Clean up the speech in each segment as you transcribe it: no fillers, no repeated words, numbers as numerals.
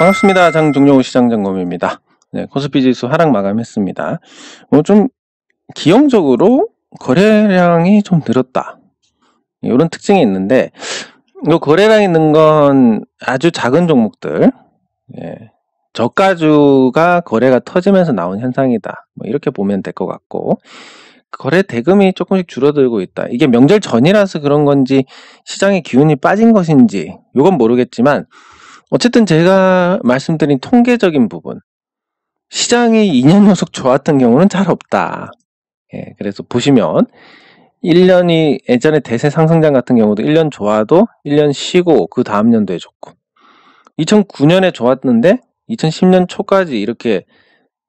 반갑습니다. 장종용 시장점검입니다. 네, 코스피 지수 하락 마감했습니다. 좀 기형적으로 거래량이 좀 늘었다. 이런 특징이 있는데, 이 거래량이 는 건 아주 작은 종목들, 저가주가 거래가 터지면서 나온 현상이다. 이렇게 보면 될 것 같고, 거래 대금이 조금씩 줄어들고 있다. 이게 명절 전이라서 그런 건지 시장의 기운이 빠진 것인지 이건 모르겠지만 어쨌든 제가 말씀드린 통계적인 부분, 시장이 2년 연속 좋았던 경우는 잘 없다. 그래서 보시면 1년이 예전에 대세 상승장 같은 경우도 1년 좋아도 1년 쉬고 그 다음 년도에 좋고 2009년에 좋았는데 2010년 초까지 이렇게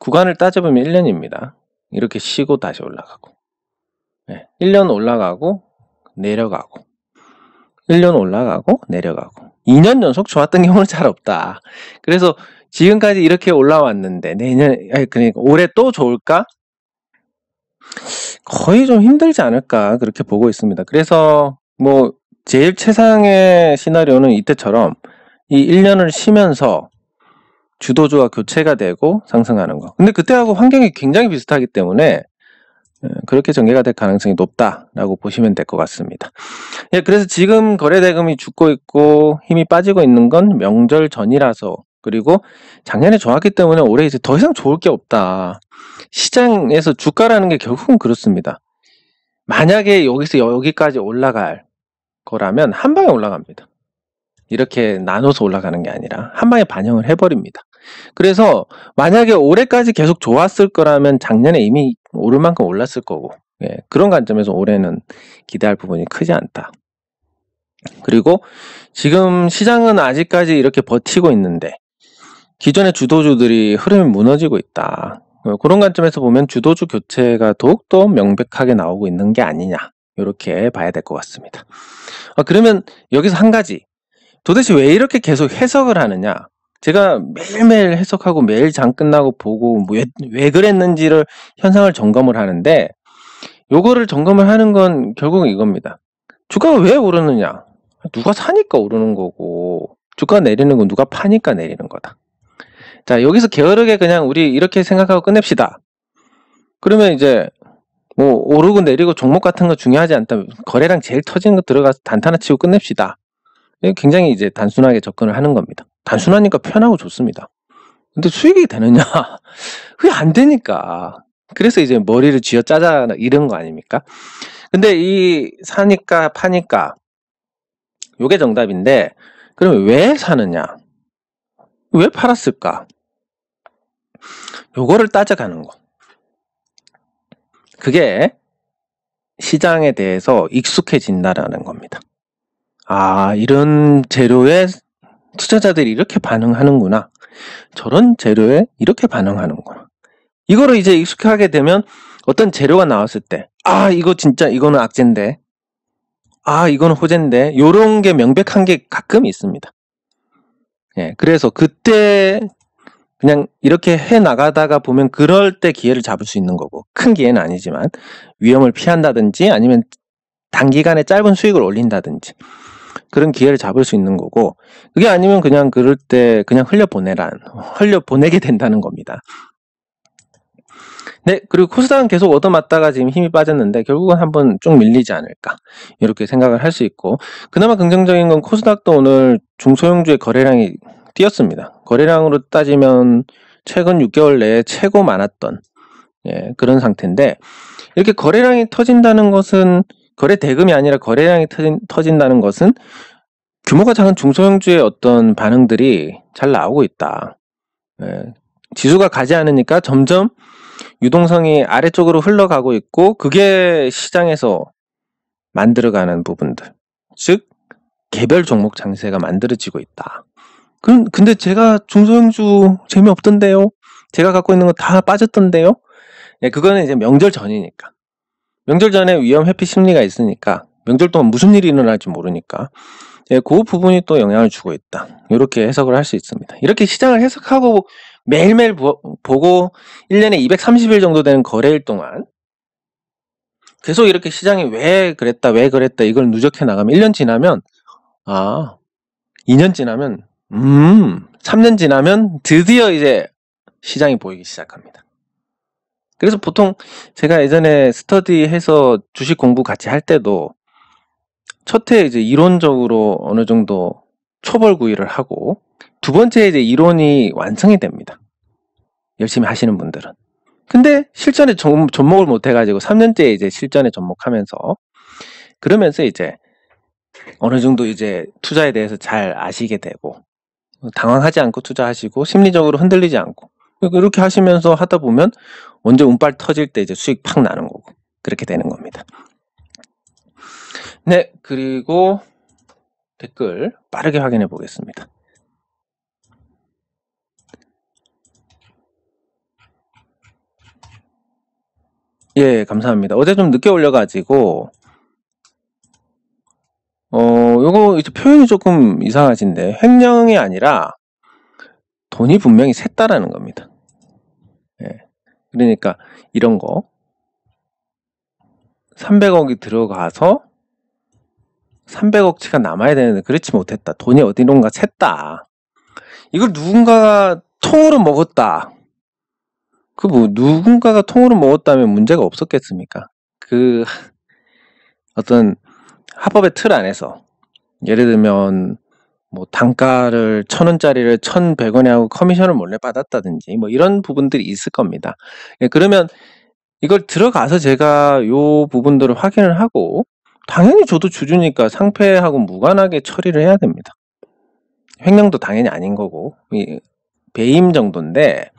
구간을 따져보면 1년입니다. 이렇게 쉬고 다시 올라가고 1년 올라가고 내려가고 1년 올라가고 내려가고 2년 연속 좋았던 경우는 잘 없다. 그래서 지금까지 이렇게 올라왔는데 그러니까 올해 또 좋을까? 거의 좀 힘들지 않을까 그렇게 보고 있습니다. 그래서 제일 최상의 시나리오는 이때처럼 이 1년을 쉬면서 주도주와 교체가 되고 상승하는 거. 근데 그때하고 환경이 굉장히 비슷하기 때문에 그렇게 전개가 될 가능성이 높다라고 보시면 될 것 같습니다. 그래서 지금 거래대금이 죽고 있고 힘이 빠지고 있는 건 명절 전이라서, 그리고 작년에 좋았기 때문에 올해 이제 더 이상 좋을 게 없다. 시장에서 주가라는 게 결국은 그렇습니다. 만약에 여기서 여기까지 올라갈 거라면 한 방에 올라갑니다. 이렇게 나눠서 올라가는 게 아니라 한 방에 반영을 해버립니다. 그래서 만약에 올해까지 계속 좋았을 거라면 작년에 이미 오를 만큼 올랐을 거고, 그런 관점에서 올해는 기대할 부분이 크지 않다. 그리고 지금 시장은 아직까지 이렇게 버티고 있는데 기존의 주도주들이 흐름이 무너지고 있다. 그런 관점에서 보면 주도주 교체가 더욱더 명백하게 나오고 있는 게 아니냐, 이렇게 봐야 될 것 같습니다. 그러면 여기서 한 가지, 도대체 왜 이렇게 계속 해석을 하느냐, 제가 매일매일 해석하고 매일 장 끝나고 보고 왜 그랬는지를 현상을 점검을 하는데, 요거를 점검을 하는 건 결국은 이겁니다. 주가가 왜 오르느냐, 누가 사니까 오르는 거고, 주가 내리는 건 누가 파니까 내리는 거다. 자, 여기서 게으르게 그냥 우리 이렇게 생각하고 끝냅시다. 그러면 이제 오르고 내리고 종목 같은 거 중요하지 않다, 거래량 제일 터지는 거 들어가서 단타나 치고 끝냅시다. 굉장히 이제 단순하게 접근을 하는 겁니다. 단순하니까 편하고 좋습니다. 근데 수익이 되느냐? 그게 안 되니까. 그래서 이제 머리를 쥐어짜자 이런 거 아닙니까? 근데 이 사니까 파니까 요게 정답인데, 그러면 왜 사느냐? 왜 팔았을까? 요거를 따져가는 거. 그게 시장에 대해서 익숙해진다라는 겁니다. 이런 재료에 투자자들이 이렇게 반응하는구나. 저런 재료에 이렇게 반응하는구나. 이거를 이제 익숙하게 되면 어떤 재료가 나왔을 때, 이거 진짜 이거는 악재인데, 이거는 호재인데, 요런 게 명백한 게 가끔 있습니다. 그래서 그때 그냥 이렇게 해 나가다가 보면 그럴 때 기회를 잡을 수 있는 거고, 큰 기회는 아니지만 위험을 피한다든지 아니면 단기간에 짧은 수익을 올린다든지 그런 기회를 잡을 수 있는 거고, 그게 아니면 그냥 그럴 때 그냥 흘려보내게 된다는 겁니다. 네, 그리고 코스닥은 계속 얻어맞다가 지금 힘이 빠졌는데 결국은 한번 쭉 밀리지 않을까, 이렇게 생각을 할 수 있고, 그나마 긍정적인 건 코스닥도 오늘 중소형주의 거래량이 뛰었습니다. 거래량으로 따지면 최근 6개월 내에 최고 많았던 그런 상태인데, 이렇게 거래량이 터진다는 것은, 거래 대금이 아니라 거래량이 터진다는 것은 규모가 작은 중소형주의 어떤 반응들이 잘 나오고 있다. 지수가 가지 않으니까 점점 유동성이 아래쪽으로 흘러가고 있고, 그게 시장에서 만들어가는 부분들, 즉 개별 종목 장세가 만들어지고 있다. 근데 제가 중소형주 재미없던데요? 제가 갖고 있는 거 다 빠졌던데요? 그거는 이제 명절 전이니까. 명절 전에 위험 회피 심리가 있으니까, 명절 동안 무슨 일이 일어날지 모르니까 그 부분이 또 영향을 주고 있다. 이렇게 해석을 할 수 있습니다. 이렇게 시장을 해석하고 매일매일 보고 1년에 230일 정도 되는 거래일 동안 계속 이렇게 시장이 왜 그랬다 이걸 누적해 나가면 1년 지나면 2년 지나면 3년 지나면 드디어 이제 시장이 보이기 시작합니다. 그래서 보통 제가 예전에 스터디해서 주식 공부 같이 할 때도 첫 해 이제 이론적으로 어느 정도 초벌구이를 하고 두 번째 이제 이론이 완성이 됩니다. 열심히 하시는 분들은. 근데 실전에 접목을 못 해가지고 3년째 이제 실전에 접목하면서 그러면서 이제 어느 정도 이제 투자에 대해서 잘 아시게 되고 당황하지 않고 투자하시고 심리적으로 흔들리지 않고 이렇게 하시면서 하다 보면 언제 운빨 터질 때 이제 수익 팍 나는 거고 그렇게 되는 겁니다. 네, 그리고 댓글 빠르게 확인해 보겠습니다. 예, 감사합니다. 어제 좀 늦게 올려가지고 요거 이제 표현이 조금 이상하신데 횡령이 아니라 돈이 분명히 샜다라는 겁니다. 예, 그러니까 이런 거 300억이 들어가서 300억치가 남아야 되는데 그렇지 못했다. 돈이 어디론가 샜다. 이걸 누군가가 통으로 먹었다. 그 뭐 누군가가 통으로 먹었다면 문제가 없었겠습니까? 그 어떤 합법의 틀 안에서 예를 들면 뭐 단가를 1,000원짜리를 1,100원에 하고 커미션을 몰래 받았다든지 뭐 이런 부분들이 있을 겁니다. 예, 그러면 이걸 들어가서 제가 요 부분들을 확인을 하고 당연히 저도 주주니까 상패하고 무관하게 처리를 해야 됩니다. 횡령도 당연히 아닌 거고 배임 정도인데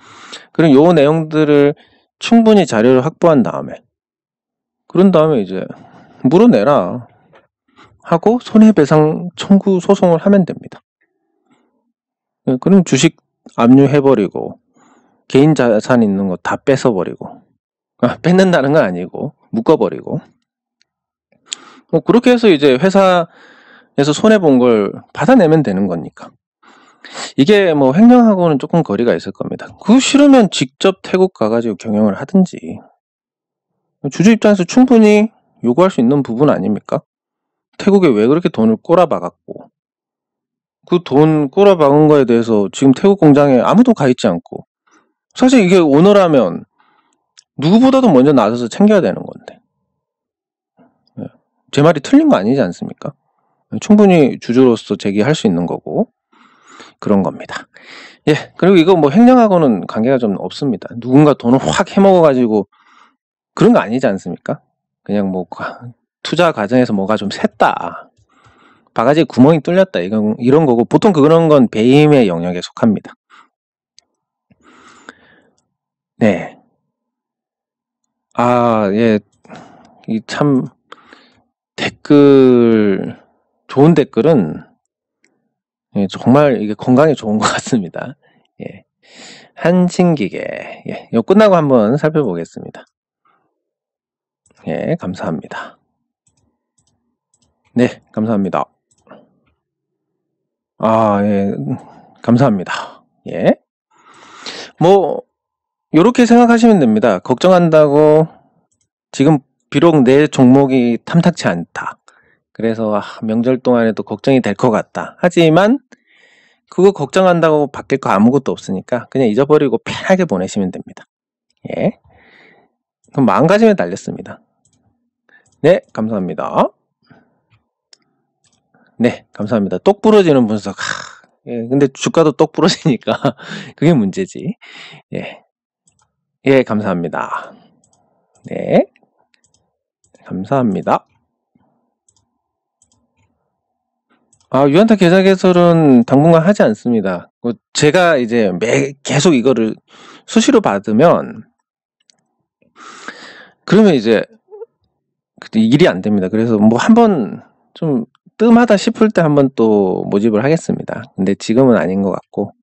그럼 요 내용들을 충분히 자료를 확보한 다음에 그런 다음에 이제 물어내라 하고 손해배상 청구 소송을 하면 됩니다. 그럼 주식 압류해버리고 개인 자산 있는 거 다 뺏어버리고 뺏는다는 건 아니고 묶어버리고 그렇게 해서 이제 회사에서 손해본 걸 받아내면 되는 거니까 이게 뭐 횡령하고는 조금 거리가 있을 겁니다. 그거 싫으면 직접 태국 가가지고 경영을 하든지 주주 입장에서 충분히 요구할 수 있는 부분 아닙니까? 태국에 왜 그렇게 돈을 꼬라박았고 그 돈 꼬라박은 거에 대해서 지금 태국 공장에 아무도 가 있지 않고 사실 이게 오너라면 누구보다도 먼저 나서서 챙겨야 되는 건데 제 말이 틀린 거 아니지 않습니까? 충분히 주주로서 제기할 수 있는 거고 그런 겁니다. 예, 그리고 이거 뭐 횡령하고는 관계가 좀 없습니다. 누군가 돈을 확 해먹어가지고 그런 거 아니지 않습니까? 그냥 뭐 투자 과정에서 뭐가 좀 샜다. 바가지에 구멍이 뚫렸다. 이런 거고 보통 그런 건 배임의 영역에 속합니다. 네. 예. 이 참 댓글 좋은 댓글은 예, 정말 이게 건강에 좋은 것 같습니다. 예. 한신기계. 예. 이거 끝나고 한번 살펴보겠습니다. 예, 감사합니다. 네, 감사합니다. 예, 감사합니다. 예. 뭐, 요렇게 생각하시면 됩니다. 걱정한다고 지금 비록 내 종목이 탐탁치 않다. 그래서 명절 동안에도 걱정이 될 것 같다. 하지만 그거 걱정한다고 바뀔 거 아무것도 없으니까 그냥 잊어버리고 편하게 보내시면 됩니다. 예. 그럼 마음가짐에 달렸습니다. 네, 감사합니다. 네, 감사합니다. 똑 부러지는 분석. 예, 근데 주가도 똑 부러지니까 그게 문제지. 예. 예, 감사합니다. 네. 감사합니다. 유한타 계좌 개설은 당분간 하지 않습니다. 제가 이제 계속 이거를 수시로 받으면 그러면 이제 일이 안 됩니다. 그래서 뭐 한번 좀 뜸하다 싶을 때 한번 또 모집을 하겠습니다. 근데 지금은 아닌 것 같고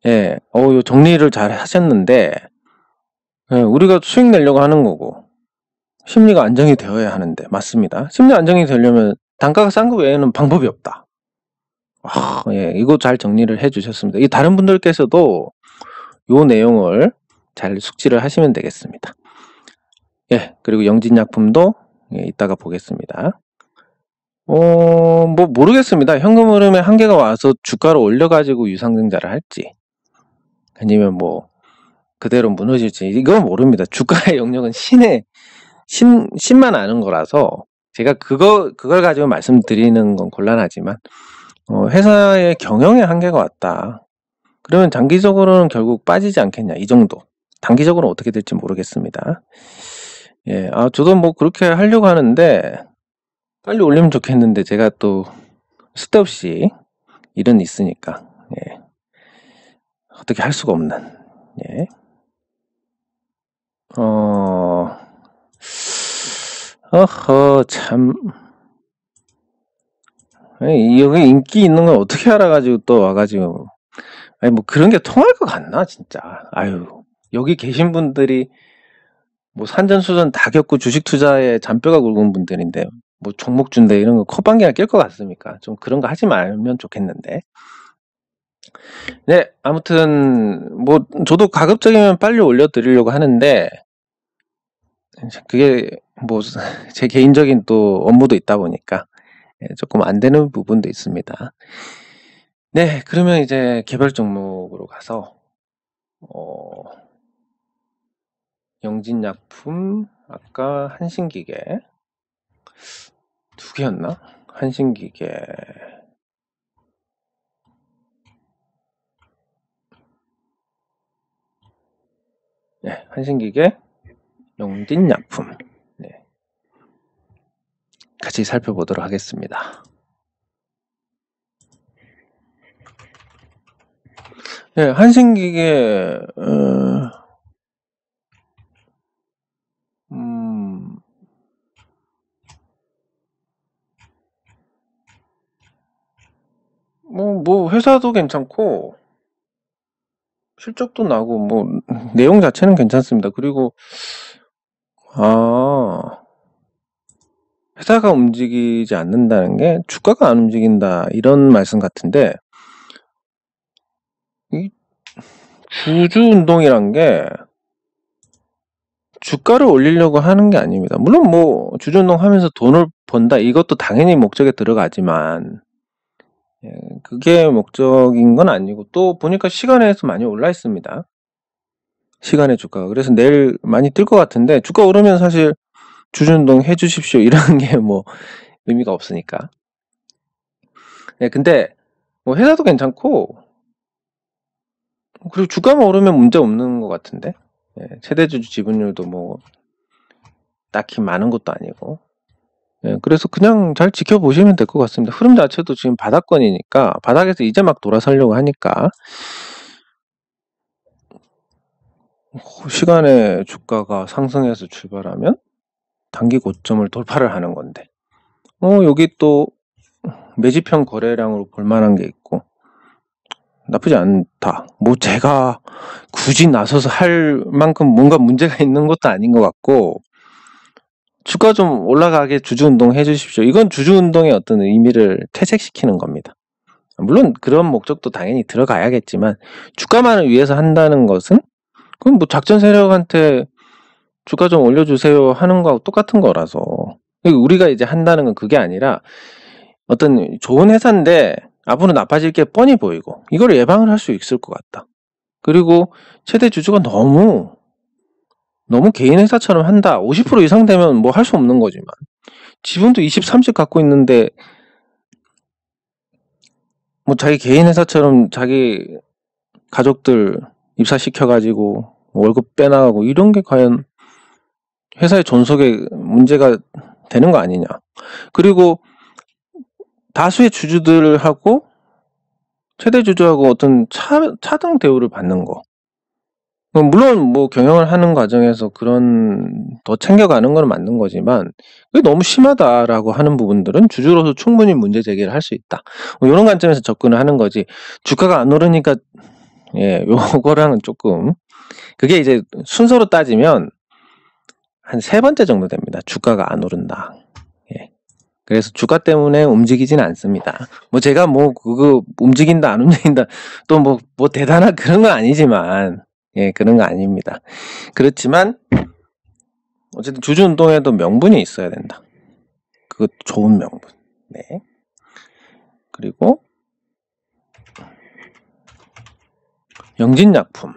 예, 요 정리를 잘 하셨는데 예, 우리가 수익 내려고 하는 거고 심리가 안정이 되어야 하는데 맞습니다. 심리 안정이 되려면 단가가 싼 거 외에는 방법이 없다. 예, 이거 잘 정리를 해주셨습니다. 이 다른 분들께서도 요 내용을 잘 숙지를 하시면 되겠습니다. 예, 그리고 영진약품도 예, 이따가 보겠습니다. 뭐 모르겠습니다. 현금 흐름에 한계가 와서 주가를 올려가지고 유상증자를 할지 아니면 뭐 그대로 무너질지 이건 모릅니다. 주가의 영역은 신만 아는 거라서 제가 그걸 가지고 말씀드리는 건 곤란하지만 회사의 경영에 한계가 왔다. 그러면 장기적으로는 결국 빠지지 않겠냐 이 정도. 단기적으로는 어떻게 될지 모르겠습니다. 예, 저도 뭐 그렇게 하려고 하는데 빨리 올리면 좋겠는데 제가 또 쓸데없이 일은 있으니까 예, 어떻게 할 수가 없는. 예. 참. 여기 인기 있는 걸 어떻게 알아가지고 또 와가지고. 아니, 뭐 그런 게 통할 것 같나, 진짜. 아유, 여기 계신 분들이 뭐 산전수전 다 겪고 주식 투자에 잔뼈가 굵은 분들인데, 뭐 종목 준대 이런 거 콧방귀나 낄 것 같습니까? 좀 그런 거 하지 말면 좋겠는데. 네, 아무튼, 뭐, 저도 가급적이면 빨리 올려드리려고 하는데, 그게 뭐, 제 개인적인 또 업무도 있다 보니까, 조금 안 되는 부분도 있습니다. 네, 그러면 이제 개별 종목으로 가서, 영진약품, 아까 한신기계, 두 개였나? 한신기계, 네, 한신기계, 영진약품, 네, 같이 살펴보도록 하겠습니다. 네, 한신기계, 뭐 회사도 괜찮고 실적도 나고 뭐 내용 자체는 괜찮습니다. 그리고 회사가 움직이지 않는다는 게 주가가 안 움직인다 이런 말씀 같은데, 이 주주 운동이란 게 주가를 올리려고 하는 게 아닙니다. 물론 뭐 주주 운동하면서 돈을 번다 이것도 당연히 목적에 들어가지만 그게 목적인 건 아니고, 또 보니까 시간에서 많이 올라 있습니다. 시간의 주가가. 그래서 내일 많이 뜰 것 같은데, 주가 오르면 사실 주주운동 해주십시오 이런 게 뭐 의미가 없으니까. 네, 근데 뭐 회사도 괜찮고, 그리고 주가만 오르면 문제 없는 것 같은데, 최대주주 지분율도 뭐 딱히 많은 것도 아니고, 그래서 그냥 잘 지켜보시면 될 것 같습니다. 흐름 자체도 지금 바닥권이니까, 바닥에서 이제 막 돌아서려고 하니까 시간에 주가가 상승해서 출발하면 단기 고점을 돌파를 하는 건데, 여기 또 매집형 거래량으로 볼만한 게 있고 나쁘지 않다. 뭐 제가 굳이 나서서 할 만큼 뭔가 문제가 있는 것도 아닌 것 같고, 주가 좀 올라가게 주주운동 해주십시오. 이건 주주운동의 어떤 의미를 퇴색시키는 겁니다. 물론 그런 목적도 당연히 들어가야겠지만, 주가만을 위해서 한다는 것은 그건 뭐 작전 세력한테 주가 좀 올려주세요 하는 거하고 똑같은 거라서, 우리가 이제 한다는 건 그게 아니라 어떤 좋은 회사인데 앞으로 나빠질 게 뻔히 보이고 이걸 예방을 할 수 있을 것 같다. 그리고 최대 주주가 너무 개인 회사처럼 한다. 50% 이상 되면 뭐 할 수 없는 거지만, 지분도 20, 30 갖고 있는데 뭐 자기 개인 회사처럼 자기 가족들 입사시켜가지고 월급 빼나가고 이런 게 과연 회사의 존속에 문제가 되는 거 아니냐. 그리고 다수의 주주들하고 최대 주주하고 어떤 차등 대우를 받는 거. 물론 뭐 경영을 하는 과정에서 그런 더 챙겨가는 건 맞는 거지만, 그게 너무 심하다라고 하는 부분들은 주주로서 충분히 문제 제기를 할 수 있다. 뭐 이런 관점에서 접근을 하는 거지. 주가가 안 오르니까 요거랑은 조금, 그게 이제 순서로 따지면 한 3번째 정도 됩니다. 주가가 안 오른다. 그래서 주가 때문에 움직이진 않습니다. 뭐 제가 뭐 그거 움직인다 안 움직인다 또 뭐 대단한 그런 건 아니지만, 그런 거 아닙니다. 그렇지만 어쨌든 주주 운동에도 명분이 있어야 된다. 그것 좋은 명분. 네. 그리고 영진약품.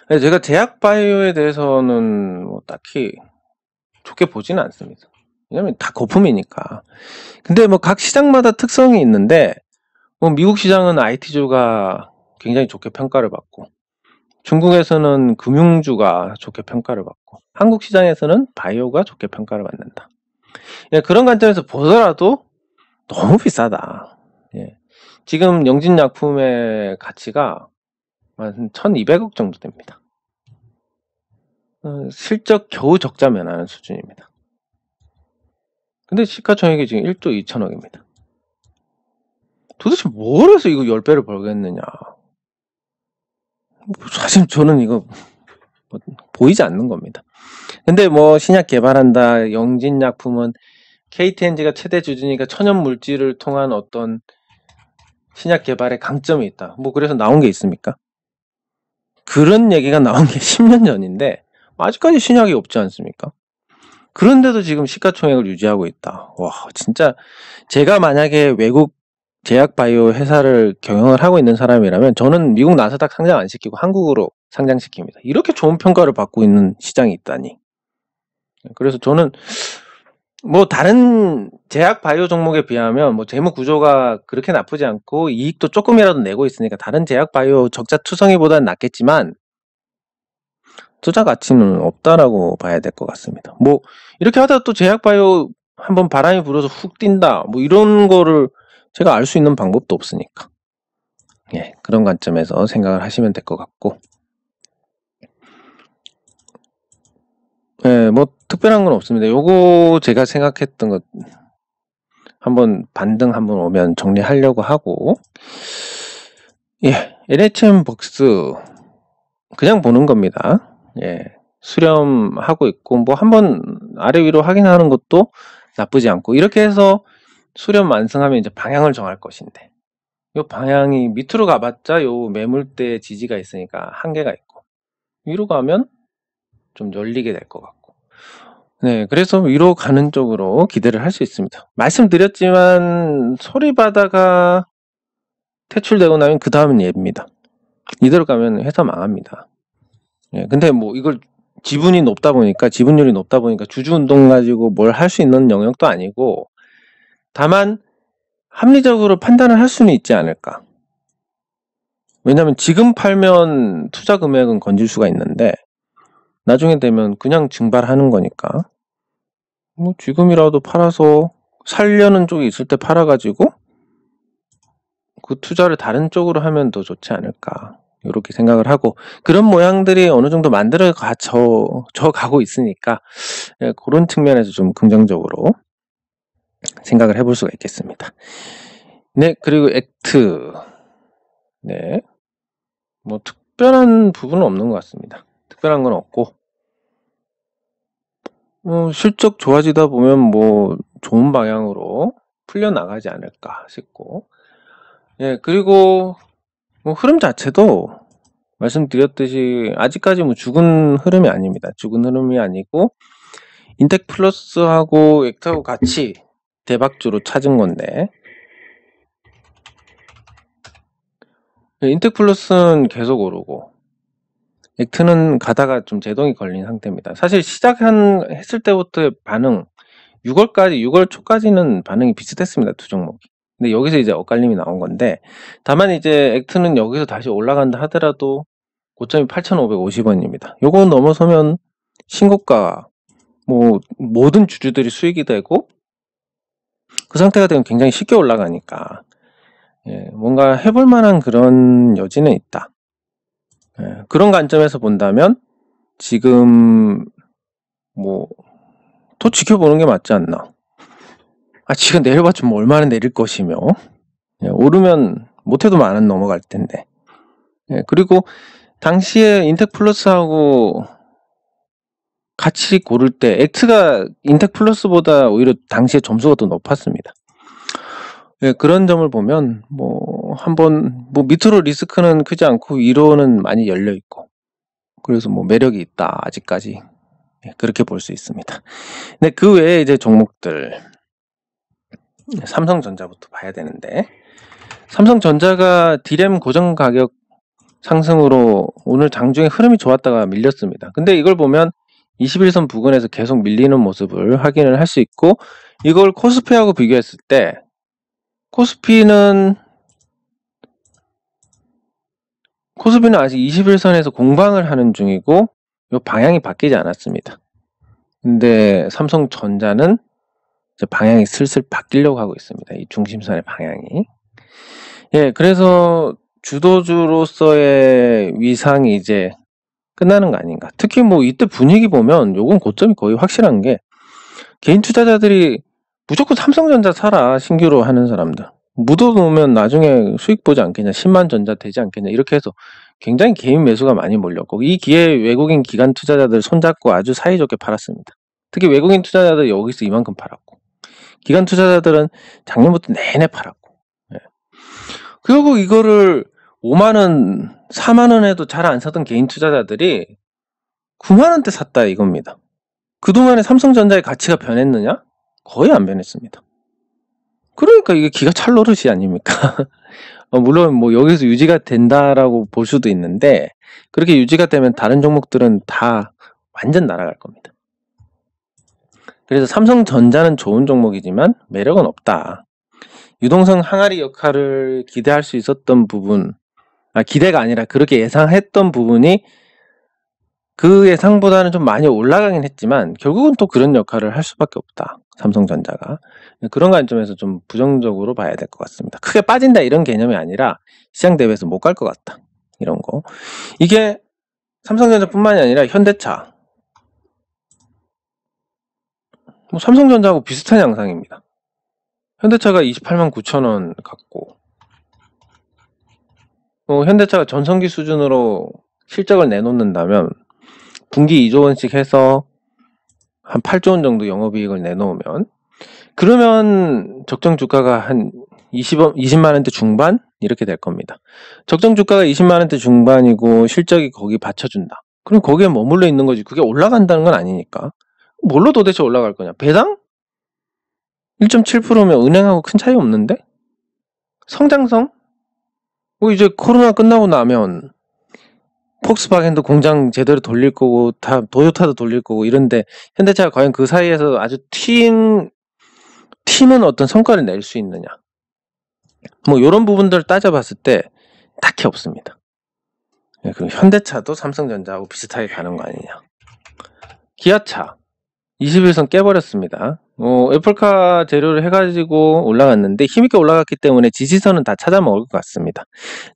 제가 제약바이오에 대해서는 뭐 딱히 좋게 보지는 않습니다. 왜냐면 다 거품이니까. 근데 뭐 각 시장마다 특성이 있는데, 뭐 미국 시장은 IT주가 굉장히 좋게 평가를 받고, 중국에서는 금융주가 좋게 평가를 받고, 한국 시장에서는 바이오가 좋게 평가를 받는다. 예, 그런 관점에서 보더라도 너무 비싸다. 예. 지금 영진약품의 가치가 한 1200억 정도 됩니다. 실적 겨우 적자 면하는 수준입니다. 근데 시가총액이 지금 1조 2천억입니다. 도대체 뭘 해서 이거 10배를 벌겠느냐. 사실 저는 이거 보이지 않는 겁니다. 근데 뭐 신약 개발한다, 영진약품은 KTNG가 최대 주주니까 천연 물질을 통한 어떤 신약 개발에 강점이 있다. 뭐 그래서 나온 게 있습니까? 그런 얘기가 나온 게 10년 전인데 아직까지 신약이 없지 않습니까? 그런데도 지금 시가총액을 유지하고 있다. 와, 진짜 제가 만약에 외국 제약바이오 회사를 경영을 하고 있는 사람이라면 저는 미국 나스닥 상장 안 시키고 한국으로 상장시킵니다. 이렇게 좋은 평가를 받고 있는 시장이 있다니. 그래서 저는 뭐 다른 제약바이오 종목에 비하면 뭐 재무 구조가 그렇게 나쁘지 않고 이익도 조금이라도 내고 있으니까 다른 제약바이오 적자 투성이보다는 낫겠지만 투자 가치는 없다라고 봐야 될 것 같습니다. 뭐 이렇게 하다가 또 제약바이오 한번 바람이 불어서 훅 뛴다 뭐 이런 거를 제가 알 수 있는 방법도 없으니까. 예, 그런 관점에서 생각을 하시면 될 것 같고. 예, 뭐 특별한 건 없습니다. 요거 제가 생각했던 것 한번 반등 한번 오면 정리하려고 하고. 예, LHM 벅스 그냥 보는 겁니다. 예, 수렴하고 있고 뭐 한번 아래 위로 확인하는 것도 나쁘지 않고 이렇게 해서 수렴 완성하면 이제 방향을 정할 것인데 요 방향이 밑으로 가봤자 요 매물대 지지가 있으니까 한계가 있고 위로 가면 좀 열리게 될 것 같고 네, 그래서 위로 가는 쪽으로 기대를 할 수 있습니다. 말씀드렸지만 소리바다가 퇴출되고 나면 그 다음은 얘입니다. 이대로 가면 회사 망합니다. 예, 근데 뭐 이걸 지분율이 높다 보니까 주주 운동 가지고 뭘 할 수 있는 영역도 아니고 다만 합리적으로 판단을 할 수는 있지 않을까. 왜냐면 지금 팔면 투자 금액은 건질 수가 있는데 나중에 되면 그냥 증발하는 거니까 뭐 지금이라도 팔아서 살려는 쪽이 있을 때 팔아가지고 그 투자를 다른 쪽으로 하면 더 좋지 않을까 이렇게 생각을 하고 그런 모양들이 어느 정도 만들어 가고 있으니까 예, 그런 측면에서 좀 긍정적으로 생각을 해볼 수가 있겠습니다. 네, 그리고 액트 네, 뭐 특별한 부분은 없는 것 같습니다. 특별한 건 없고 실적 좋아지다 보면 뭐 좋은 방향으로 풀려나가지 않을까 싶고 예, 그리고 뭐 흐름 자체도 말씀드렸듯이 아직까지 뭐 죽은 흐름이 아닙니다. 죽은 흐름이 아니고 인텍 플러스하고 액트하고 같이 대박주로 찾은 건데 인텍 플러스는 계속 오르고 액트는 가다가 좀 제동이 걸린 상태입니다. 사실 했을 때부터의 반응 6월 초까지는 반응이 비슷했습니다. 두 종목이. 근데 여기서 이제 엇갈림이 나온 건데 다만 이제 액트는 여기서 다시 올라간다 하더라도 고점이 8,550원입니다. 요거 넘어서면 신고가 뭐 모든 주주들이 수익이 되고 그 상태가 되면 굉장히 쉽게 올라가니까 예, 뭔가 해볼 만한 그런 여지는 있다. 예, 그런 관점에서 본다면 지금 뭐 더 지켜보는 게 맞지 않나. 지금 내려봤자 뭐 얼마나 내릴 것이며 예, 오르면 못해도 만원 넘어갈 텐데 예, 그리고 당시에 인텍 플러스하고 같이 고를 때 액트가 인텍 플러스보다 오히려 당시에 점수가 더 높았습니다. 예, 그런 점을 보면 뭐 한번 뭐 밑으로 리스크는 크지 않고 위로는 많이 열려 있고 그래서 뭐 매력이 있다 아직까지 예, 그렇게 볼 수 있습니다. 근데 그 외에 이제 종목들 삼성전자부터 봐야 되는데, 삼성전자가 D램 고정 가격 상승으로 오늘 장중에 흐름이 좋았다가 밀렸습니다. 근데 이걸 보면 21선 부근에서 계속 밀리는 모습을 확인을 할 수 있고, 이걸 코스피하고 비교했을 때 코스피는 아직 21선에서 공방을 하는 중이고 이 방향이 바뀌지 않았습니다. 근데 삼성전자는 이제 방향이 슬슬 바뀌려고 하고 있습니다. 이 중심선의 방향이. 예, 그래서 주도주로서의 위상이 이제 끝나는 거 아닌가. 특히 뭐 이때 분위기 보면 요건 고점이 거의 확실한 게, 개인 투자자들이 무조건 삼성전자 사라, 신규로 하는 사람들. 묻어놓으면 나중에 수익 보지 않겠냐, 10만 전자 되지 않겠냐, 이렇게 해서 굉장히 개인 매수가 많이 몰렸고, 이 기회에 외국인 기관 투자자들 손잡고 아주 사이좋게 팔았습니다. 특히 외국인 투자자들 여기서 이만큼 팔았고, 기관 투자자들은 작년부터 내내 팔았고. 예. 그리고 이거를 5만원, 4만원에도 잘 안 사던 개인 투자자들이 9만원대 샀다 이겁니다. 그동안에 삼성전자의 가치가 변했느냐? 거의 안 변했습니다. 그러니까 이게 기가 찰 노릇이 아닙니까? 물론 뭐 여기서 유지가 된다라고 볼 수도 있는데, 그렇게 유지가 되면 다른 종목들은 다 완전 날아갈 겁니다. 그래서 삼성전자는 좋은 종목이지만 매력은 없다. 유동성 항아리 역할을 기대할 수 있었던 부분, 기대가 아니라 그렇게 예상했던 부분이 그 예상보다는 좀 많이 올라가긴 했지만 결국은 또 그런 역할을 할 수밖에 없다. 삼성전자가. 그런 관점에서 좀 부정적으로 봐야 될 것 같습니다. 크게 빠진다 이런 개념이 아니라 시장 대비해서 못 갈 것 같다. 이런 거. 이게 삼성전자뿐만이 아니라 현대차. 뭐 삼성전자하고 비슷한 양상입니다. 현대차가 28만 9천 원 갖고, 현대차가 전성기 수준으로 실적을 내놓는다면 분기 2조 원씩 해서 한 8조 원 정도 영업이익을 내놓으면, 그러면 적정 주가가 한 20만 원대 중반 이렇게 될 겁니다. 적정 주가가 20만 원대 중반이고 실적이 거기 받쳐준다. 그럼 거기에 머물러 있는 거지. 그게 올라간다는 건 아니니까. 뭘로 도대체 올라갈 거냐? 배당? 1.7%면 은행하고 큰 차이 없는데? 성장성? 뭐 이제 코로나 끝나고 나면 폭스바겐도 공장 제대로 돌릴 거고, 다 도요타도 돌릴 거고 이런데, 현대차가 과연 그 사이에서 아주 튀는 어떤 성과를 낼 수 있느냐, 뭐 이런 부분들을 따져봤을 때 딱히 없습니다. 그리고 현대차도 삼성전자하고 비슷하게 가는 거 아니냐. 기아차 21선 깨버렸습니다. 애플카 재료를 해가지고 올라갔는데 힘있게 올라갔기 때문에 지지선은 다 찾아먹을 것 같습니다.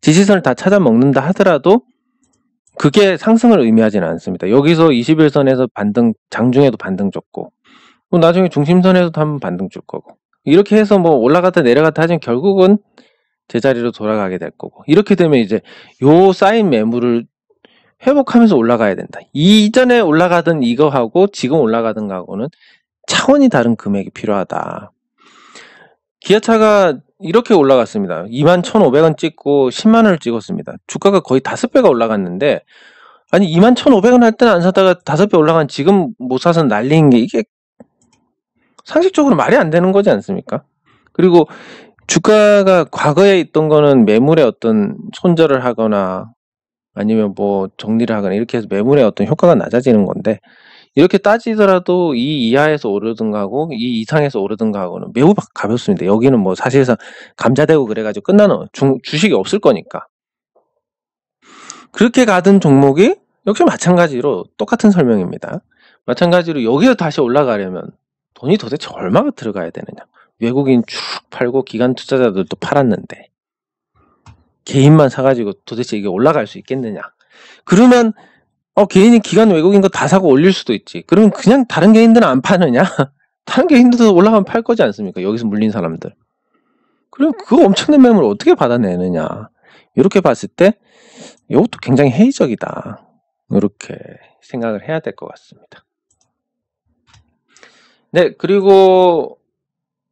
지지선을 다 찾아먹는다 하더라도 그게 상승을 의미하지는 않습니다. 여기서 21선에서 반등, 장중에도 반등 줬고, 나중에 중심선에서도 한번 반등 줄 거고, 이렇게 해서 뭐 올라갔다 내려갔다 하지만 결국은 제자리로 돌아가게 될 거고, 이렇게 되면 이제 요 쌓인 매물을 회복하면서 올라가야 된다. 이전에 올라가던 이거하고 지금 올라가던 거하고는 차원이 다른 금액이 필요하다. 기아차가 이렇게 올라갔습니다. 21,500원 찍고 10만 원을 찍었습니다. 주가가 거의 5배가 올라갔는데, 아니 21,500원 할 때는 안 사다가 5배 올라간 지금 못 사서 난리인 게, 이게 상식적으로 말이 안 되는 거지 않습니까? 그리고 주가가 과거에 있던 거는 매물의 어떤 손절을 하거나 아니면 뭐 정리를 하거나 이렇게 해서 매물의 어떤 효과가 낮아지는 건데, 이렇게 따지더라도 이 이하에서 오르든가 하고 이 이상에서 오르든가 하고는 매우 가볍습니다. 여기는 뭐 사실상 감자되고 그래가지고 끝나는 주식이 없을 거니까. 그렇게 가던 종목이 역시 마찬가지로 똑같은 설명입니다. 마찬가지로 여기서 다시 올라가려면 돈이 도대체 얼마가 들어가야 되느냐. 외국인 쭉 팔고 기관 투자자들도 팔았는데 개인만 사가지고 도대체 이게 올라갈 수 있겠느냐. 그러면 개인이 기관 외국인 거 다 사고 올릴 수도 있지. 그러면 그냥 다른 개인들은 안 파느냐? 다른 개인들도 올라가면 팔 거지 않습니까? 여기서 물린 사람들. 그럼 그 엄청난 매물을 어떻게 받아내느냐. 이렇게 봤을 때 이것도 굉장히 회의적이다. 이렇게 생각을 해야 될 것 같습니다. 네, 그리고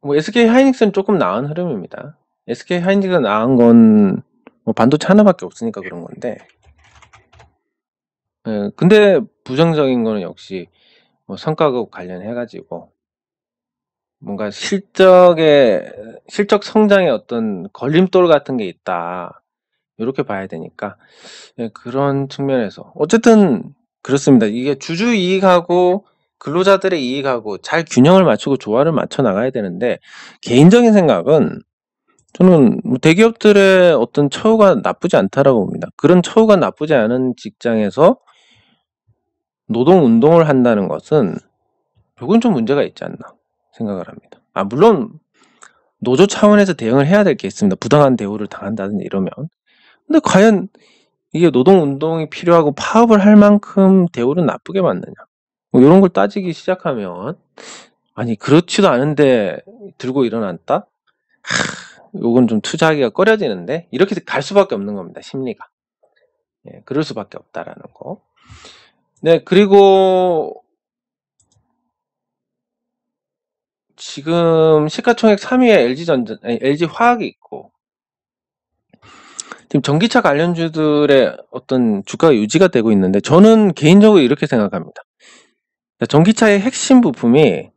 뭐 SK 하이닉스는 조금 나은 흐름입니다. SK 하이닉스가 나은 건 뭐 반도체 하나밖에 없으니까 그런 건데, 근데 부정적인 거는 역시 뭐 성과급 관련해가지고 뭔가 실적 성장에 어떤 걸림돌 같은 게 있다. 이렇게 봐야 되니까 예, 그런 측면에서 어쨌든 그렇습니다. 이게 주주 이익하고 근로자들의 이익하고 잘 균형을 맞추고 조화를 맞춰 나가야 되는데 개인적인 생각은 저는 뭐 대기업들의 어떤 처우가 나쁘지 않다라고 봅니다. 그런 처우가 나쁘지 않은 직장에서 노동 운동을 한다는 것은 조금 좀 문제가 있지 않나 생각을 합니다. 물론 노조 차원에서 대응을 해야 될 게 있습니다. 부당한 대우를 당한다든지 이러면. 근데 과연 이게 노동 운동이 필요하고 파업을 할 만큼 대우를 나쁘게 받느냐? 뭐 이런 걸 따지기 시작하면 아니 그렇지도 않은데 들고 일어났다? 요건 좀 투자하기가 꺼려지는데 이렇게 갈 수밖에 없는 겁니다. 심리가. 예, 그럴 수밖에 없다라는 거. 네, 그리고 지금 시가총액 3위에 LG화학이 있고 지금 전기차 관련주들의 어떤 주가가 유지가 되고 있는데 저는 개인적으로 이렇게 생각합니다. 전기차의 핵심 부품이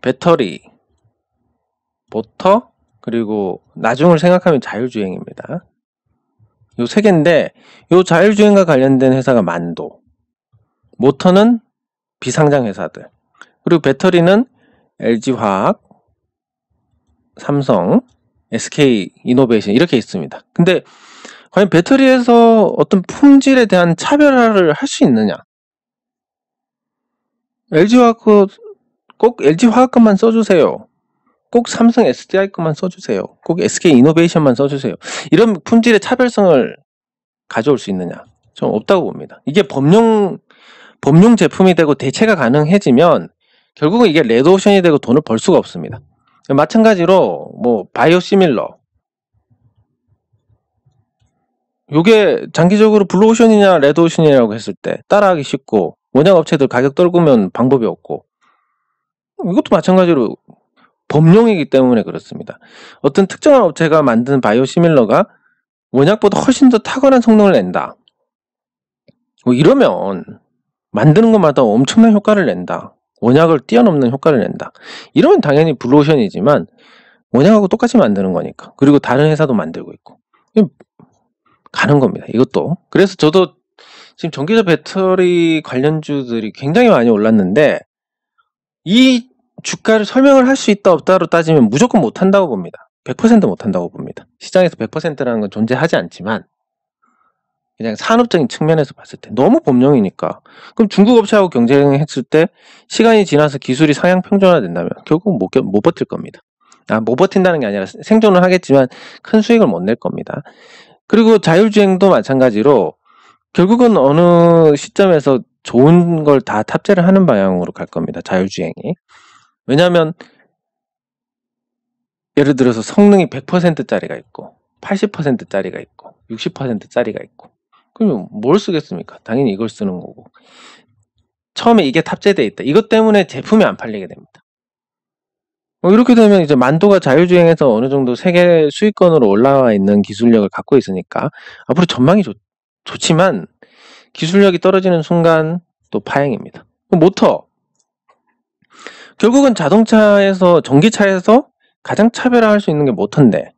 배터리, 모터, 그리고 나중을 생각하면 자율주행입니다. 요 세 개인데 요 자율주행과 관련된 회사가 만도, 모터는 비상장 회사들, 그리고 배터리는 LG화학, 삼성, SK이노베이션 이렇게 있습니다. 근데 과연 배터리에서 어떤 품질에 대한 차별화를 할 수 있느냐? LG화학 꼭 LG화학 것만 써주세요. 꼭 삼성 SDI 것만 써주세요. 꼭 SK이노베이션만 써주세요. 이런 품질의 차별성을 가져올 수 있느냐? 좀 없다고 봅니다. 이게 법용 제품이 되고 대체가 가능해지면 결국은 이게 레드오션이 되고 돈을 벌 수가 없습니다. 마찬가지로 뭐 바이오시밀러 요게 장기적으로 블루오션이냐 레드오션이라고 했을 때 따라하기 쉽고 원약 업체들 가격 떨구면 방법이 없고 이것도 마찬가지로 법용이기 때문에 그렇습니다. 어떤 특정한 업체가 만든 바이오시밀러가 원약보다 훨씬 더 탁월한 성능을 낸다. 뭐 이러면 만드는 것마다 엄청난 효과를 낸다. 원약을 뛰어넘는 효과를 낸다. 이러면 당연히 블루오션이지만 원약하고 똑같이 만드는 거니까. 그리고 다른 회사도 만들고 있고. 가는 겁니다. 이것도. 그래서 저도 지금 전기차 배터리 관련주들이 굉장히 많이 올랐는데 이 주가를 설명을 할 수 있다 없다로 따지면 무조건 못한다고 봅니다. 100% 못한다고 봅니다. 시장에서 100%라는 건 존재하지 않지만 그냥 산업적인 측면에서 봤을 때 너무 범용이니까 그럼 중국 업체하고 경쟁했을 때 시간이 지나서 기술이 상향 평준화된다면 결국 못 버틸 겁니다. 못 버틴다는 게 아니라 생존을 하겠지만 큰 수익을 못 낼 겁니다. 그리고 자율주행도 마찬가지로 결국은 어느 시점에서 좋은 걸 다 탑재를 하는 방향으로 갈 겁니다. 자율주행이. 왜냐하면 예를 들어서 성능이 100%짜리가 있고 80%짜리가 있고 60%짜리가 있고 그러면 뭘 쓰겠습니까? 당연히 이걸 쓰는 거고 처음에 이게 탑재되어 있다. 이것 때문에 제품이 안 팔리게 됩니다. 이렇게 되면 이제 만도가 자율주행에서 어느 정도 세계 수익권으로 올라와 있는 기술력을 갖고 있으니까 앞으로 전망이 좋지만 기술력이 떨어지는 순간 또 파행입니다. 모터 결국은 전기차에서 가장 차별화할 수 있는 게 모터인데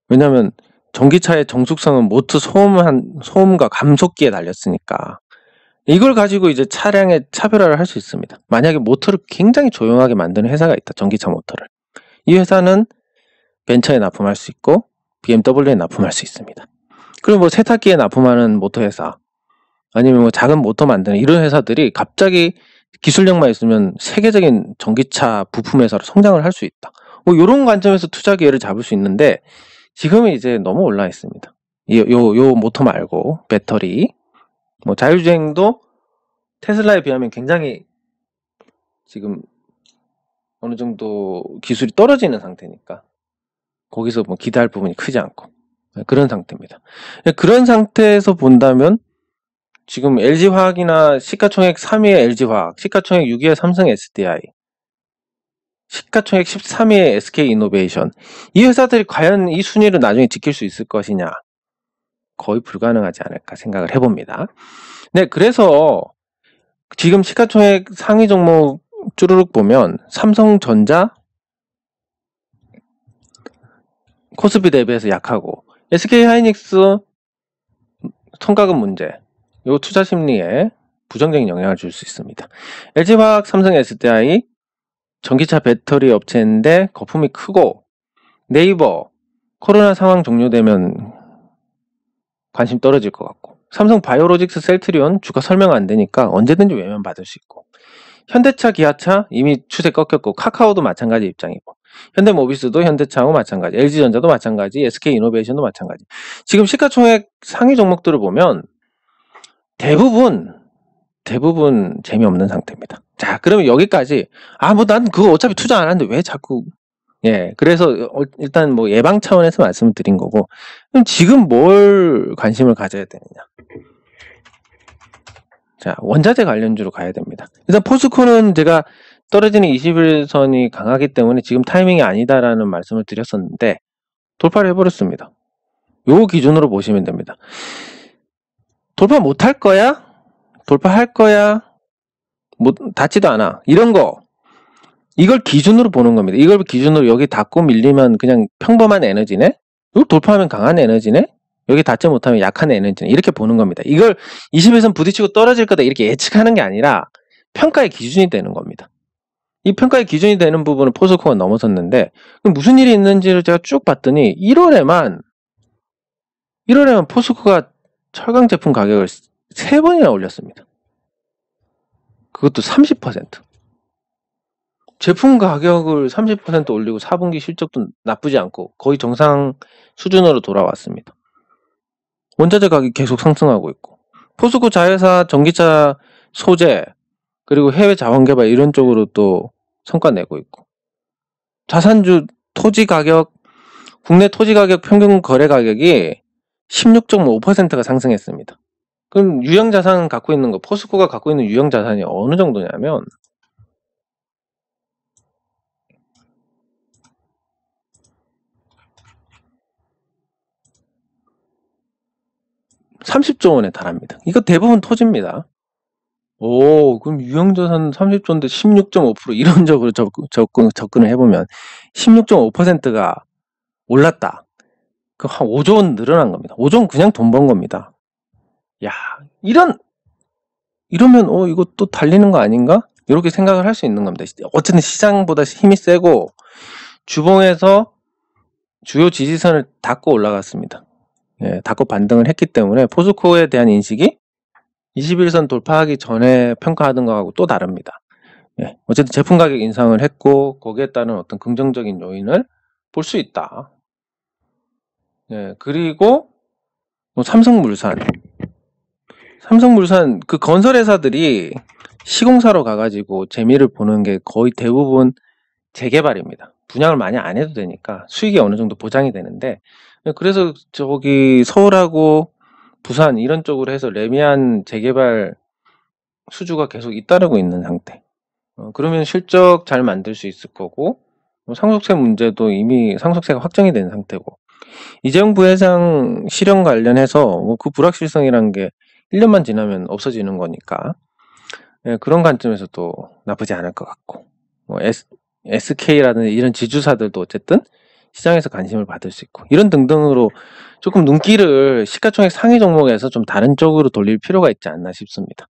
왜냐하면 전기차의 정숙성은 모터 소음과 감속기에 달렸으니까 이걸 가지고 이제 차량의 차별화를 할 수 있습니다. 만약에 모터를 굉장히 조용하게 만드는 회사가 있다. 전기차 모터를. 이 회사는 벤처에 납품할 수 있고 BMW에 납품할 수 있습니다. 그리고 뭐 세탁기에 납품하는 모터 회사 아니면 뭐 작은 모터 만드는 이런 회사들이 갑자기 기술력만 있으면 세계적인 전기차 부품 회사로 성장을 할 수 있다. 뭐 이런 관점에서 투자 기회를 잡을 수 있는데 지금은 이제 너무 올라 있습니다. 요 모터 말고 배터리 뭐 자율주행도 테슬라에 비하면 굉장히 지금 어느 정도 기술이 떨어지는 상태니까 거기서 뭐 기대할 부분이 크지 않고 그런 상태입니다. 그런 상태에서 본다면 지금 LG화학이나 시가총액 3위의 LG화학, 시가총액 6위의 삼성 SDI, 시가총액 13위의 SK이노베이션 이 회사들이 과연 이 순위를 나중에 지킬 수 있을 것이냐 거의 불가능하지 않을까 생각을 해봅니다. 네, 그래서 지금 시가총액 상위 종목 쭈루룩 보면 삼성전자 코스피 대비해서 약하고 SK하이닉스 성과급 문제, 요 투자 심리에 부정적인 영향을 줄 수 있습니다. LG화학, 삼성 SDI 전기차 배터리 업체인데 거품이 크고 네이버 코로나 상황 종료되면 관심 떨어질 것 같고 삼성 바이오로직스 셀트리온 주가 설명 안 되니까 언제든지 외면 받을 수 있고 현대차, 기아차 이미 추세 꺾였고 카카오도 마찬가지 입장이고 현대모비스도 현대차하고 마찬가지, LG전자도 마찬가지, SK이노베이션도 마찬가지. 지금 시가총액 상위 종목들을 보면 대부분 재미없는 상태입니다. 자, 그러면 여기까지 난 그거 어차피 투자 안 하는데 왜 자꾸 그래서 일단 뭐 예방 차원에서 말씀을 드린 거고 그럼 지금 뭘 관심을 가져야 되느냐. 자, 원자재 관련주로 가야 됩니다. 일단 포스코는 제가 떨어지는 21선이 강하기 때문에 지금 타이밍이 아니다라는 말씀을 드렸었는데 돌파를 해버렸습니다. 요 기준으로 보시면 됩니다. 돌파 못할 거야? 돌파할 거야? 뭐 닿지도 않아. 이런 거 이걸 기준으로 보는 겁니다. 이걸 기준으로 여기 닿고 밀리면 그냥 평범한 에너지네? 이거 돌파하면 강한 에너지네? 여기 닿지 못하면 약한 에너지네? 이렇게 보는 겁니다. 이걸 21선 부딪히고 떨어질 거다 이렇게 예측하는 게 아니라 평가의 기준이 되는 겁니다. 이 평가의 기준이 되는 부분은 포스코가 넘어섰는데 무슨 일이 있는지를 제가 쭉 봤더니 1월에만 포스코가 철강 제품 가격을 3번이나 올렸습니다. 그것도 30%. 제품 가격을 30% 올리고 4분기 실적도 나쁘지 않고 거의 정상 수준으로 돌아왔습니다. 원자재 가격이 계속 상승하고 있고 포스코 자회사 전기차 소재 그리고 해외 자원개발 이런 쪽으로 또 성과 내고 있고 자산주 토지 가격 국내 토지 가격 평균 거래 가격이 16.5%가 상승했습니다. 그럼 유형자산 갖고 있는 거 포스코가 갖고 있는 유형자산이 어느 정도냐면 30조 원에 달합니다. 이거 대부분 토지입니다. 그럼 유형자산 30조인데 16.5% 이론적으로 접근을 해보면 16.5%가 올랐다. 그 한 5조 원 늘어난 겁니다. 5조 원 그냥 돈 번 겁니다. 야, 이러면 이거 또 달리는 거 아닌가? 이렇게 생각을 할 수 있는 겁니다. 어쨌든 시장보다 힘이 세고 주봉에서 주요 지지선을 닫고 올라갔습니다. 닫고 반등을 했기 때문에 포스코에 대한 인식이 21선 돌파하기 전에 평가하던 거하고 또 다릅니다. 어쨌든 제품 가격 인상을 했고 거기에 따른 어떤 긍정적인 요인을 볼 수 있다. 그리고 뭐 삼성물산 그 건설회사들이 시공사로 가가지고 재미를 보는 게 거의 대부분 재개발입니다. 분양을 많이 안 해도 되니까 수익이 어느 정도 보장이 되는데 그래서 저기 서울하고 부산 이런 쪽으로 해서 레미안 재개발 수주가 계속 잇따르고 있는 상태. 그러면 실적 잘 만들 수 있을 거고 상속세 문제도 이미 상속세가 확정이 된 상태고 이재용 부회장 실형 관련해서 그 불확실성이란 게 1년만 지나면 없어지는 거니까 그런 관점에서도 나쁘지 않을 것 같고 SK라든지 이런 지주사들도 어쨌든 시장에서 관심을 받을 수 있고 이런 등등으로 조금 눈길을 시가총액 상위 종목에서 좀 다른 쪽으로 돌릴 필요가 있지 않나 싶습니다.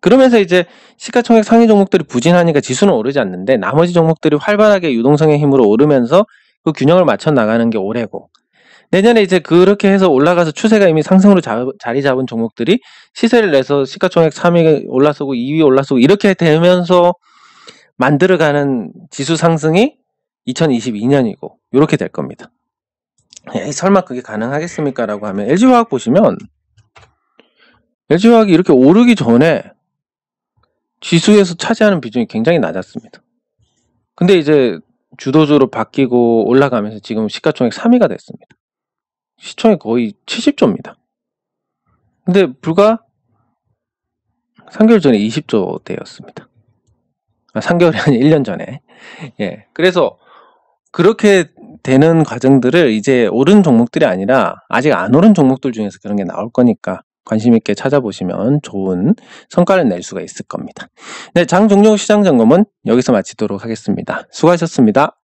그러면서 이제 시가총액 상위 종목들이 부진하니까 지수는 오르지 않는데 나머지 종목들이 활발하게 유동성의 힘으로 오르면서 그 균형을 맞춰 나가는 게 올해고 내년에 이제 그렇게 해서 올라가서 추세가 이미 상승으로 자리 잡은 종목들이 시세를 내서 시가총액 3위 올라서고 2위 올라서고 이렇게 되면서 만들어가는 지수 상승이 2022년이고 이렇게 될 겁니다. 설마 그게 가능하겠습니까? 라고 하면 LG화학 보시면 LG화학이 이렇게 오르기 전에 지수에서 차지하는 비중이 굉장히 낮았습니다. 근데 이제 주도주로 바뀌고 올라가면서 지금 시가총액 3위가 됐습니다. 시총이 거의 70조입니다. 근데 불과 3개월 전에 20조대였습니다. 3개월이 아니 1년 전에. 그래서 그렇게 되는 과정들을 이제 오른 종목들이 아니라 아직 안 오른 종목들 중에서 그런 게 나올 거니까 관심 있게 찾아보시면 좋은 성과를 낼 수가 있을 겁니다. 네, 장 종료 시장 점검은 여기서 마치도록 하겠습니다. 수고하셨습니다.